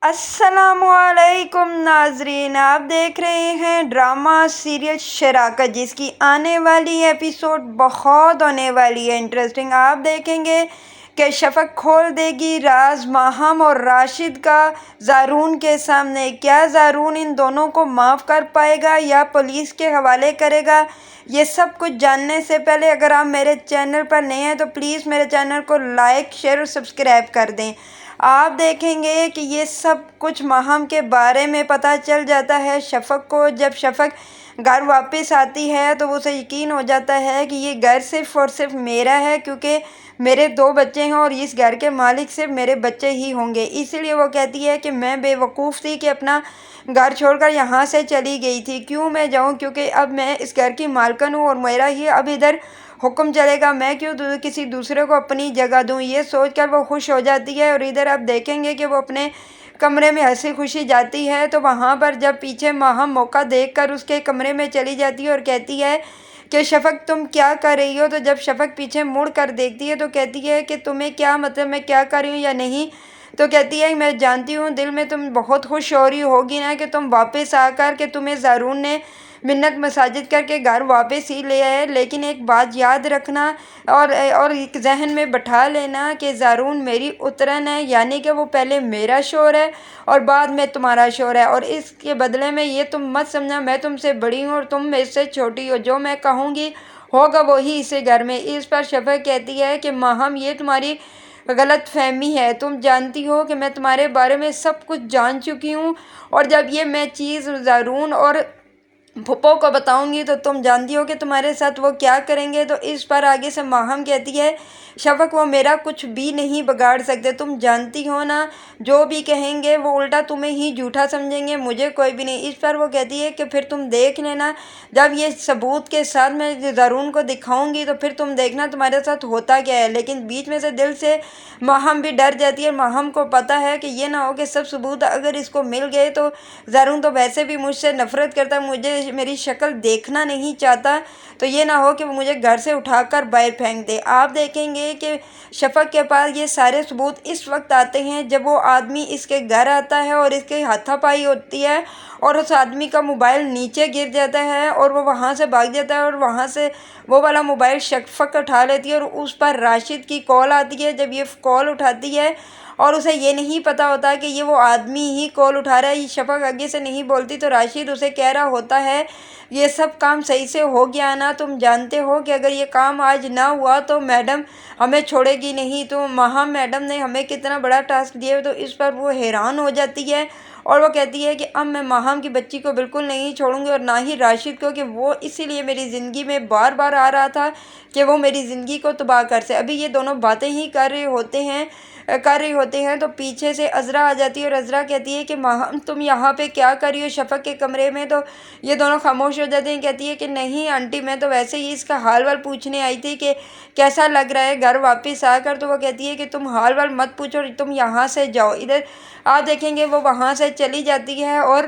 السلام علیکم ناظرین، آپ دیکھ رہے ہیں ڈرامہ سیریل شراکت، جس کی آنے والی ایپیسوڈ بہت ہونے والی ہے انٹرسٹنگ۔ آپ دیکھیں گے کہ شفق کھول دے گی راز ماہم اور راشد کا زارون کے سامنے۔ کیا زارون ان دونوں کو معاف کر پائے گا یا پولیس کے حوالے کرے گا؟ یہ سب کچھ جاننے سے پہلے اگر آپ میرے چینل پر نئے ہیں تو پلیز میرے چینل کو لائک، شیئر اور سبسکرائب کر دیں۔ آپ دیکھیں گے کہ یہ سب کچھ ماہم کے بارے میں پتہ چل جاتا ہے شفق کو۔ جب شفق گھر واپس آتی ہے تو اسے یقین ہو جاتا ہے کہ یہ گھر صرف اور صرف میرا ہے، کیونکہ میرے 2 بچے ہیں اور اس گھر کے مالک صرف میرے بچے ہی ہوں گے۔ اسی لیے وہ کہتی ہے کہ میں بے وقوف تھی کہ اپنا گھر چھوڑ کر یہاں سے چلی گئی تھی۔ کیوں میں جاؤں، کیونکہ اب میں اس گھر کی مالکن ہوں اور میرا ہی اب ادھر حکم چلے گا۔ میں کیوں کسی دوسرے کو اپنی جگہ دوں؟ یہ سوچ کر وہ خوش ہو جاتی ہے اور ادھر آپ دیکھیں گے کہ وہ اپنے کمرے میں ہنسی خوشی جاتی ہے تو وہاں پر جب پیچھے ماہم موقع دیکھ کر اس کے کمرے میں چلی جاتی ہے اور کہتی ہے کہ شفق تم کیا کر رہی ہو؟ تو جب شفق پیچھے مڑ کر دیکھتی ہے تو کہتی ہے کہ تمہیں کیا مطلب میں کیا کر رہی ہوں یا نہیں؟ تو کہتی ہے میں جانتی ہوں دل میں تم بہت خوش ہو رہی ہوگی نا کہ تم واپس آ کر کہ تمہیں زارون نے منت مساجد کر کے گھر واپس ہی لے آئے، لیکن ایک بات یاد رکھنا اور ذہن میں بٹھا لینا کہ زارون میری اترن ہے، یعنی کہ وہ پہلے میرا شوہر ہے اور بعد میں تمہارا شوہر ہے، اور اس کے بدلے میں یہ تم مت سمجھنا میں تم سے بڑی ہوں اور تم میرے سے چھوٹی ہو، جو میں کہوں گی ہوگا وہی اسے گھر میں۔ اس پر شفق کہتی ہے کہ ماہم یہ تمہاری غلط فہمی ہے، تم جانتی ہو کہ میں تمہارے بارے میں سب کچھ جان چکی ہوں، اور جب یہ میں چیز زارون اور پھپھو کو بتاؤں گی تو تم جانتی ہو کہ تمہارے ساتھ وہ کیا کریں گے۔ تو اس پر آگے سے ماہم کہتی ہے شفق وہ میرا کچھ بھی نہیں بگاڑ سکتے، تم جانتی ہو نا جو بھی کہیں گے وہ الٹا تمہیں ہی جھوٹا سمجھیں گے، مجھے کوئی بھی نہیں۔ اس پر وہ کہتی ہے کہ پھر تم دیکھ لینا، جب یہ ثبوت کے ساتھ میں زارون کو دکھاؤں گی تو پھر تم دیکھنا تمہارے ساتھ ہوتا کیا ہے۔ لیکن بیچ میں سے دل سے ماہم بھی ڈر جاتی ہے، ماہم کو پتہ ہے کہ یہ نہ ہو کہ سب ثبوت اگر اس کو مل گئے تو زارون تو ویسے بھی مجھ سے نفرت کرتا، مجھے میری شکل دیکھنا نہیں چاہتا، تو یہ نہ ہو کہ وہ مجھے گھر سے اٹھا کر باہر پھینک دے۔ آپ دیکھیں گے کہ شفق کے پاس یہ سارے ثبوت اس وقت آتے ہیں جب وہ آدمی اس کے گھر آتا ہے اور اس کے ہاتھا پائی ہوتی ہے اور اس آدمی کا موبائل نیچے گر جاتا ہے اور وہ وہاں سے بھاگ جاتا ہے اور وہاں سے وہ والا موبائل شفق اٹھا لیتی ہے اور اس پر راشد کی کال آتی ہے۔ جب یہ کال اٹھاتی ہے اور اسے یہ نہیں پتہ ہوتا کہ یہ وہ آدمی ہی کال اٹھا رہا ہے، یہ شفق آگے سے نہیں بولتی تو راشد اسے کہہ رہا ہوتا ہے یہ سب کام صحیح سے ہو گیا نا، تم جانتے ہو کہ اگر یہ کام آج نہ ہوا تو میڈم ہمیں چھوڑے گی نہیں، تو ماہم میڈم نے ہمیں کتنا بڑا ٹاسک دیا۔ تو اس پر وہ حیران ہو جاتی ہے اور وہ کہتی ہے کہ اب میں ماہم کی بچی کو بالکل نہیں چھوڑوں گی اور نہ ہی راشد کو، کہ وہ اسی لیے میری زندگی میں بار بار آ رہا تھا کہ وہ میری زندگی کو تباہ کر سے۔ ابھی یہ دونوں باتیں ہی کر رہے ہوتے ہیں تو پیچھے سے عذرا آ جاتی ہے اور عذرا کہتی ہے کہ ماہم تم یہاں پہ کیا کر رہی ہو شفق کے کمرے میں؟ تو یہ دونوں خاموش ہو جاتے ہیں، کہتی ہے کہ نہیں آنٹی میں تو ویسے ہی اس کا حال وال پوچھنے آئی تھی کہ کیسا لگ رہا ہے گھر واپس آ کر۔ تو وہ کہتی ہے کہ تم حال وال مت پوچھو، تم یہاں سے جاؤ۔ ادھر آپ دیکھیں گے وہ وہاں سے چلی جاتی ہے اور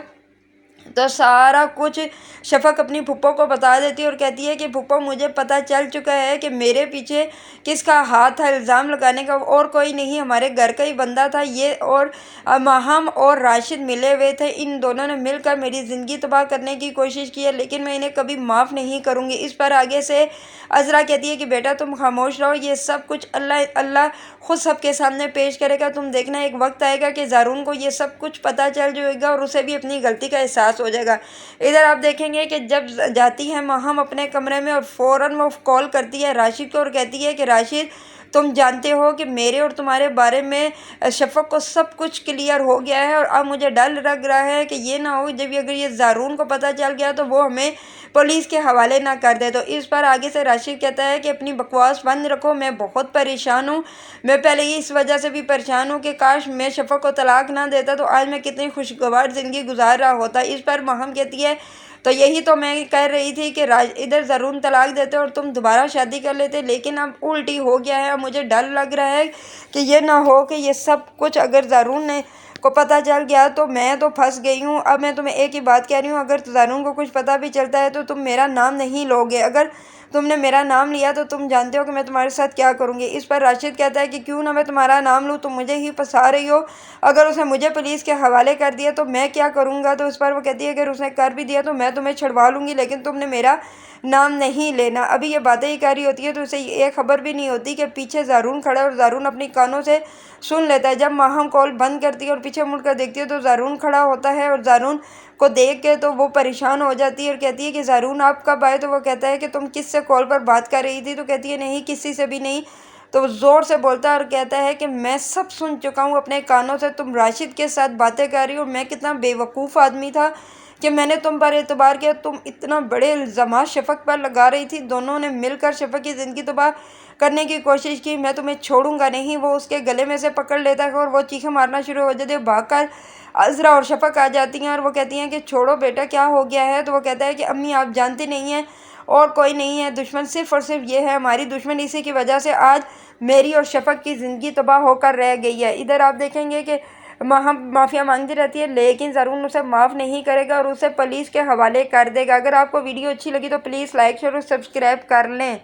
تو سارا کچھ شفق اپنی پھپھو کو بتا دیتی ہے اور کہتی ہے کہ پھپھو مجھے پتہ چل چکا ہے کہ میرے پیچھے کس کا ہاتھ تھا الزام لگانے کا، اور کوئی نہیں ہمارے گھر کا ہی بندہ تھا یہ، اور ماہم اور راشد ملے ہوئے تھے، ان دونوں نے مل کر میری زندگی تباہ کرنے کی کوشش کی ہے، لیکن میں انہیں کبھی معاف نہیں کروں گی۔ اس پر آگے سے عذرا کہتی ہے کہ بیٹا تم خاموش رہو، یہ سب کچھ اللہ خود سب کے سامنے پیش کرے گا، تم دیکھنا ایک وقت آئے گا کہ زارون کو یہ سب کچھ پتہ چل جائے گا اور اسے بھی اپنی غلطی کا احساس ہو جائے گا۔ ادھر آپ دیکھیں گے کہ جب جاتی ہے ماہم اپنے کمرے میں اور فوراً وہ کال کرتی ہے راشد کو اور کہتی ہے کہ راشد تم جانتے ہو کہ میرے اور تمہارے بارے میں شفق کو سب کچھ کلیئر ہو گیا ہے، اور اب مجھے ڈر لگ رہا ہے کہ یہ نہ ہو جب اگر یہ زارون کو پتہ چل گیا تو وہ ہمیں پولیس کے حوالے نہ کر دے۔ تو اس پر آگے سے راشد کہتا ہے کہ اپنی بکواس بند رکھو، میں بہت پریشان ہوں، میں پہلے ہی اس وجہ سے بھی پریشان ہوں کہ کاش میں شفق کو طلاق نہ دیتا تو آج میں کتنی خوشگوار زندگی گزار رہا ہوتا۔ اس پر ماہم کہتی ہے تو یہی تو میں کہہ رہی تھی کہ ادھر زارون طلاق دیتے اور تم دوبارہ شادی کر لیتے، لیکن اب الٹی ہو گیا ہے، اب مجھے ڈر لگ رہا ہے کہ یہ نہ ہو کہ یہ سب کچھ اگر زارون نے کو پتہ چل گیا تو میں تو پھنس گئی ہوں۔ اب میں تمہیں ایک ہی بات کہہ رہی ہوں، اگر زارون کو کچھ پتہ بھی چلتا ہے تو تم میرا نام نہیں لوگے۔ اگر تم نے میرا نام لیا تو تم جانتے ہو کہ میں تمہارے ساتھ کیا کروں گی۔ اس پر راشد کہتا ہے کہ کیوں نہ میں تمہارا نام لوں، تم مجھے ہی پھنسا رہی ہو۔ اگر اس نے مجھے پولیس کے حوالے کر دیا تو میں کیا کروں گا؟ تو اس پر وہ کہتی ہے کہ اگر اس نے کر بھی دیا تو میں تمہیں چھڑوا لوں گی، لیکن تم نے میرا نام نہیں لینا۔ ابھی یہ باتیں ہی کر رہی ہوتی ہے تو اسے یہ خبر بھی نہیں ہوتی کہ پیچھے زارون کھڑا ہے اور زارون اپنی کانوں سے سن لیتا ہے۔ جب ماہم کال بند کرتی ہے اور پیچھے مڑ کر دیکھتی ہے تو زارون کھڑا ہوتا ہے، اور زارون کو دیکھ کے تو وہ پریشان ہو جاتی ہے اور کہتی ہے کہ زارون آپ کب آئے؟ تو وہ کہتا ہے کہ تم کس سے کال پر بات کر رہی تھی؟ تو کہتی ہے نہیں، کسی سے بھی نہیں۔ تو وہ زور سے بولتا ہے اور کہتا ہے کہ میں سب سن چکا ہوں اپنے کانوں سے، تم راشد کے ساتھ باتیں کر رہی ہو۔ میں کتنا بے وقوف آدمی تھا کہ میں نے تم پر اعتبار کیا، تم اتنا بڑے الزامات شفق پر لگا رہی تھی۔ دونوں نے مل کر شفق کی زندگی تباہ کرنے کی کوشش کی، میں تمہیں چھوڑوں گا نہیں۔ وہ اس کے گلے میں سے پکڑ لیتا ہے اور وہ چیخیں مارنا شروع ہو جاتی ہے۔ بھاگ کر عذرا اور شفق آ جاتی ہیں اور وہ کہتی ہیں کہ چھوڑو بیٹا، کیا ہو گیا ہے؟ تو وہ کہتا ہے کہ امی آپ جانتی نہیں ہیں، اور کوئی نہیں ہے، دشمن صرف اور صرف یہ ہے ہماری دشمن، اسی کی وجہ سے آج میری اور شفق کی زندگی تباہ ہو کر رہ گئی ہے۔ ادھر آپ دیکھیں گے کہ معافیا مانگتی رہتی ہے، لیکن زارون اسے معاف نہیں کرے گا اور اسے پولیس کے حوالے کر دے گا۔ اگر آپ کو ویڈیو اچھی لگی تو پلیز لائک، شیئر اور سبسکرائب کر لیں۔